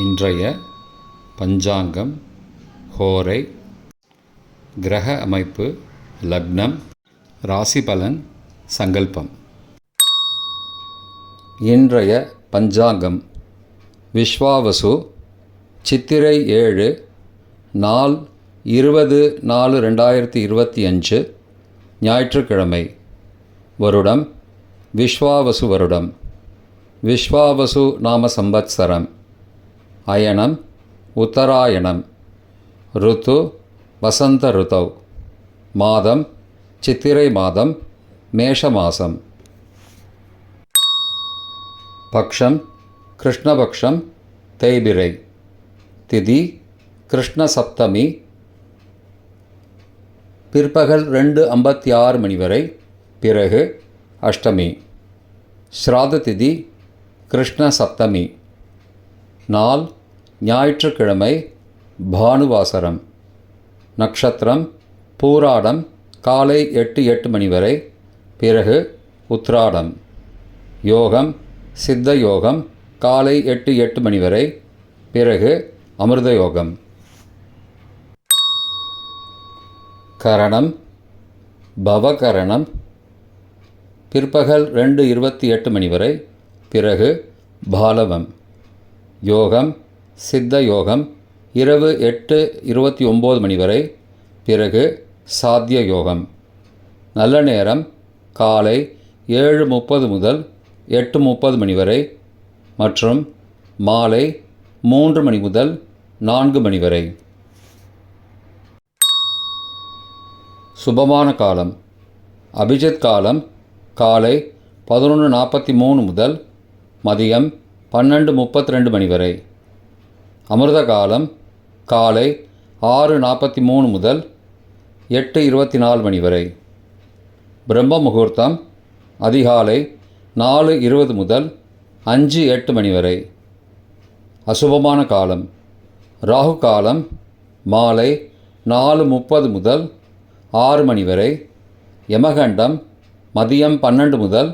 இன்றைய பஞ்சாங்கம், ஹோரை, கிரக அமைப்பு, லக்னம், ராசி பலன், சங்கல்பம். இன்றைய பஞ்சாங்கம் விஸ்வாவசு, சித்திரை 7, நாள் 20/4/2025, ஞாயிற்றுக்கிழமை. வருடம் விஸ்வாவசு வருடம். விஸ்வாவசு நாம சம்பத்சரம். அயனம் உத்தராயணம். ருத்து வசந்த ருதௌ. மாதம் சித்திரை மாதம், மேஷ மாதம். பக்ஷம் கிருஷ்ணபக்ஷம், தேய்பிரை. திதி கிருஷ்ண சப்தமி, பிற்பகல் 2:56 மணி வரை, பிறகு அஷ்டமி. ஸ்ராத திதி கிருஷ்ண சப்தமி. நாள் ஞாயிற்றுக்கிழமை, பானுவாசரம். நட்சத்திரம் பூராடம், காலை 8:08 மணி வரை, பிறகு உத்ராடம். யோகம் சித்த யோகம், காலை 8:08 மணி வரை, பிறகு அமிர்த யோகம். கரணம் பவகரணம், பிற்பகல் 2:28 மணி வரை, பிறகு பாலவம். யோகம் சித்த யோகம், இரவு 8:29 மணி வரை, பிறகு சாத்திய யோகம். நல்ல நேரம் காலை 7:30 முதல் 8:30 மணி வரை மற்றும் மாலை 3 மணி முதல் 4 மணி வரை. சுபமான காலம் அபிஜித் காலம் காலை 11:43 முதல் மதியம் 12:32 மணி வரை. அமிர்த காலம் காலை 6:43 முதல் 8:24 மணி வரை. பிரம்ம முகூர்த்தம் அதிகாலை 4:20 முதல் 5:08 மணி வரை. அசுபமான காலம் ராகு காலம் மாலை 4:30 முதல் 6 மணி வரை. யமகண்டம் மதியம் 12 முதல்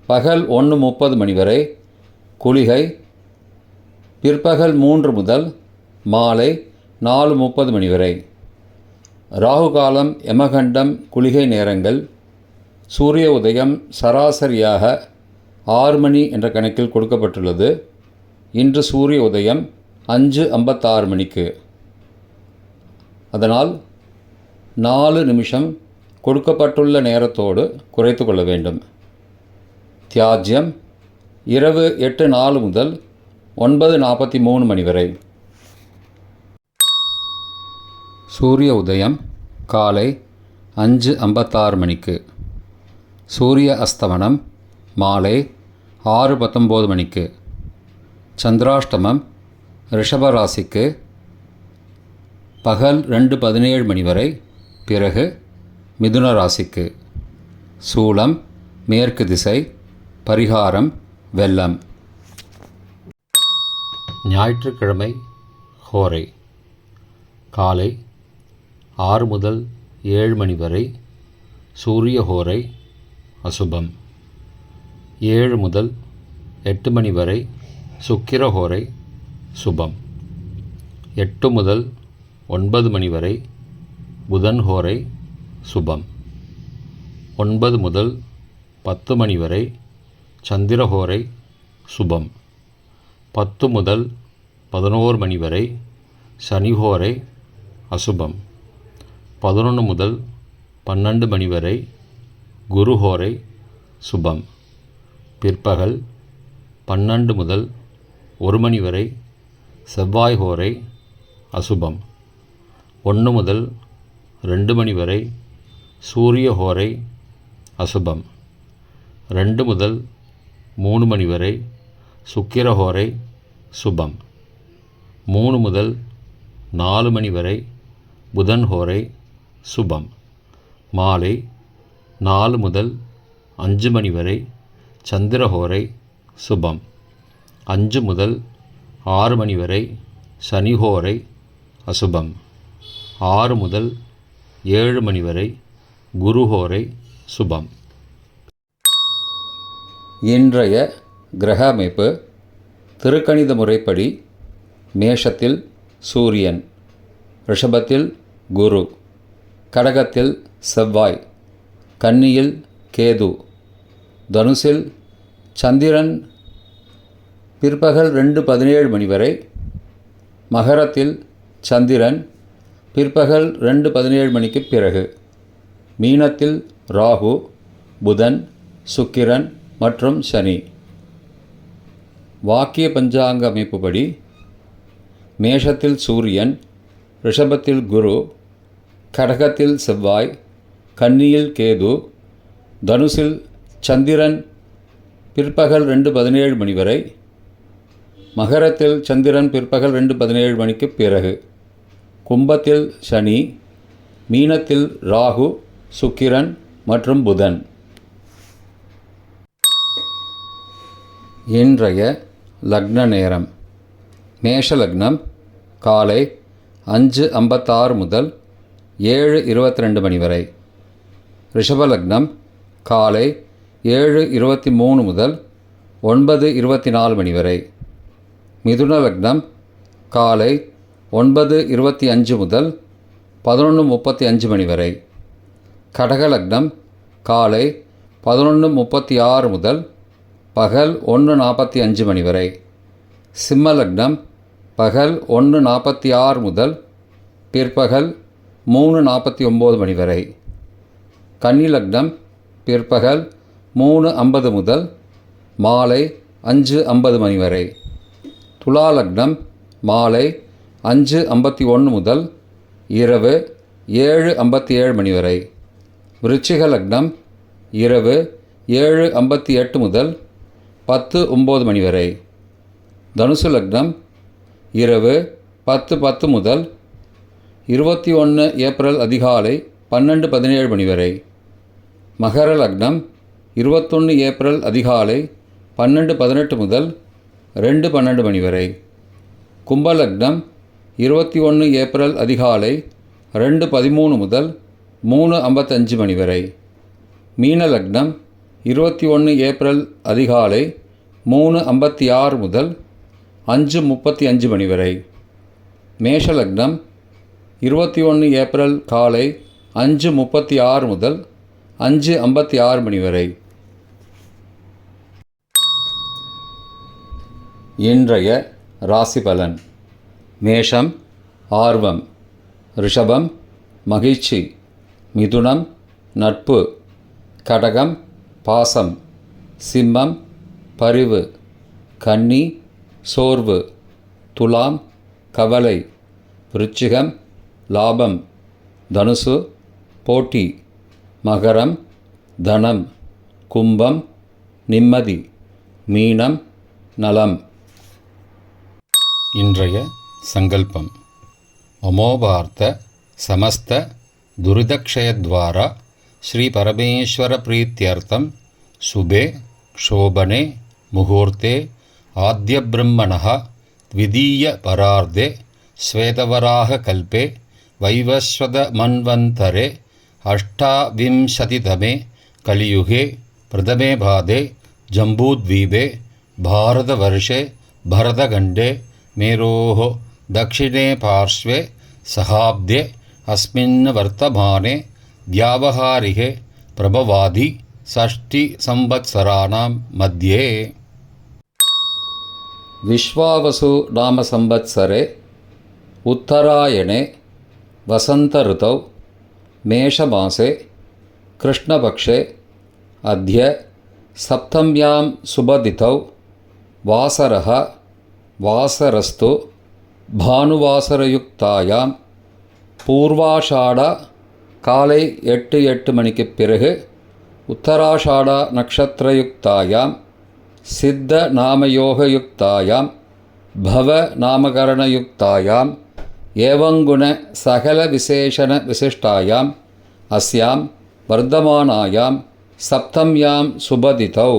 பகல் 1:30 மணி வரை. குளிகை பிற்பகல் 3 முதல் மாலை 4:30 மணி வரை. ராகு காலம், யமகண்டம், குளிகை நேரங்கள். சூரிய உதயம் சராசரியாக 6 மணி என்ற கணக்கில் கொடுக்கப்பட்டுள்ளது. இன்று சூரிய உதயம் 5:56 மணிக்கு. அதனால் 4 நிமிஷம் கொடுக்கப்பட்டுள்ள நேரத்தோடு குறைத்து கொள்ள வேண்டும். தியாஜ்யம் இரவு 8:04 முதல் 9:43 மணி வரை. சூரிய உதயம் காலை 5:56 மணிக்கு. சூரிய அஸ்தமனம் மாலை 6:19 மணிக்கு. சந்திராஷ்டமம் ரிஷபராசிக்கு பகல் 2:17 மணி வரை, பிறகு மிதுன ராசிக்கு. சூலம் மேற்கு திசை. பரிகாரம் வெள்ளம். ஞாயிற்றுக்கிழமை ஹோரை காலை 6 முதல் 7 மணி வரை சூரிய ஹோரை அசுபம். 7 முதல் 8 மணி வரை சுக்கிர ஹோரை சுபம். 8 முதல் 9 மணி வரை புதன் ஹோரை சுபம். 9 முதல் 10 மணி வரை சந்திரஹோரை சுபம். 10 முதல் 11 மணி வரை சனிஹோரை அசுபம். 11 முதல் 12 மணி வரை குருஹோரை சுபம். பிற்பகல் 12 முதல் 1 மணி வரை செவ்வாய் ஹோரை அசுபம். 1 முதல் 2 மணி வரை சூரிய ஹோரை அசுபம். 2 முதல் 3 மணி வரை சுக்கிரஹோரை சுபம். 3 முதல் 4 மணி வரை புதன் ஹோரை சுபம். மாலை 4 முதல் 5 மணி வரை சந்திரஹோரை சுபம். 5 முதல் 6 மணி வரை சனிஹோரை அசுபம். 6 முதல் 7 மணி வரை குருஹோரை சுபம். இன்றைய கிரக அமைப்பு திருக்கணித முறைப்படி மேஷத்தில் சூரியன், ரிஷபத்தில் குரு, கடகத்தில் செவ்வாய், கன்னியில் கேது, தனுசில் சந்திரன் பிற்பகல் 2:17 மணி வரை, மகரத்தில் சந்திரன் பிற்பகல் 2:17 மணிக்கு பிறகு, மீனத்தில் ராகு, புதன், சுக்கிரன் மற்றும் சனி. வாக்கிய பஞ்சாங்க அமைப்புப்படி மேஷத்தில் சூரியன், ரிஷபத்தில் குரு, கடகத்தில் செவ்வாய், கன்னியில் கேது, தனுசில் சந்திரன் பிற்பகல் 2:17 மணி வரை, மகரத்தில் சந்திரன் பிற்பகல் 2:17 மணிக்கு பிறகு, கும்பத்தில் சனி, மீனத்தில் ராகு, சுக்கிரன் மற்றும் புதன். இன்றைய லக்ன நேரம். மேஷ லக்னம் காலை 5:56 முதல் 7:22 மணி வரை. ரிஷப லக்னம் காலை 7:23 முதல் 9:24 மணி வரை. மிதுன லக்னம் காலை 9:25 முதல் 11:35 மணி வரை. கடக லக்னம் காலை 11:36 முதல் பகல் 1:45 மணி வரை. சிம்ம லக்னம் பகல் 1:46 முதல் பிற்பகல் 3:49 மணி வரை. கன்னி லக்னம் பிற்பகல் 3:50 முதல் மாலை 5:50 மணி வரை. துலா லக்னம் மாலை 5:51 முதல் இரவு 7:57 மணி வரை. விருச்சிக லக்னம் இரவு 7:58 முதல் 10:09 மணி வரை. தனுசு லக்னம் இரவு 10:10 முதல் 21 ஏப்ரல் அதிகாலை 12:17 மணி வரை. மகர லக்னம் 21 ஏப்ரல் அதிகாலை 12:18 முதல் 2:12 மணி வரை. கும்ப லக்னம் 21 ஏப்ரல் அதிகாலை 2:13 முதல் 3:55 மணி வரை. மீன லக்னம் 21 ஏப்ரல் அதிகாலை 3:56 முதல் 5:35 மணி வரை. மேஷ லக்னம் 21 ஏப்ரல் காலை 5:36 முதல் 5:56 மணி வரை. இன்றைய ராசி பலன். மேஷம் ஆர்வம், ரிஷபம் மகிழ்ச்சி, மிதுனம் நட்பு, கடகம் பாசம், சிம்மம் பரிவு, கன்னி சோர்வு, துலாம் கவலை, விருச்சிகம் லாபம், தனுசு போட்டி, மகரம் தனம், கும்பம் நிம்மதி, மீனம் நலம். இன்றைய சங்கல்பம். அமோபார்த்த சமஸ்த துரிதக்ஷயத்வாரா ஸ்ரீ பரமேஸ்வர பிரீத்யர்த்தம் சுபே க்ஷோபனே முகூர்த்தே ஆத்ய பிரம்மணः த்விதீய பரார்த்தே ஸ்வேதவராக கல்பே வைவஸ்வத மன்வந்தரே அஷ்டாவிம்சதிதமே கலியுகே பிரதமே பாதே ஜம்பூத்வீபே பாரதவர்ஷே பரதகண்டே மேரோः दक्षिणे पार्श्वे सहाब्दे अस्मिन् वर्तमाने व्यावहारिके प्रभवादि षष्टिसंवत्सराणां मध्ये. विश्वावसु नाम संवत्सरे उत्तरायणे वसंत ऋतौ मेषमासे कृष्णपक्षे अद्य सप्तम्यां शुभतिथौ वासरः वासरस्तु भानुवासरयुक्तायां பூர்வாஷாடா காலை 8:08 மணிக்கு பிறகு உத்தராஷாடா நக்ஷத்திரயுக்தாயாம் சித்த நாமயோகயுக்தாயாம் பவ நாமகரணயுக்தாயாம் ஏவங்குண சகல விசேஷண விசிஷ்டாயாம் அஸ்யாம் வர்த்தமானாயாம் சப்தம்யாம் சுபதிதௌ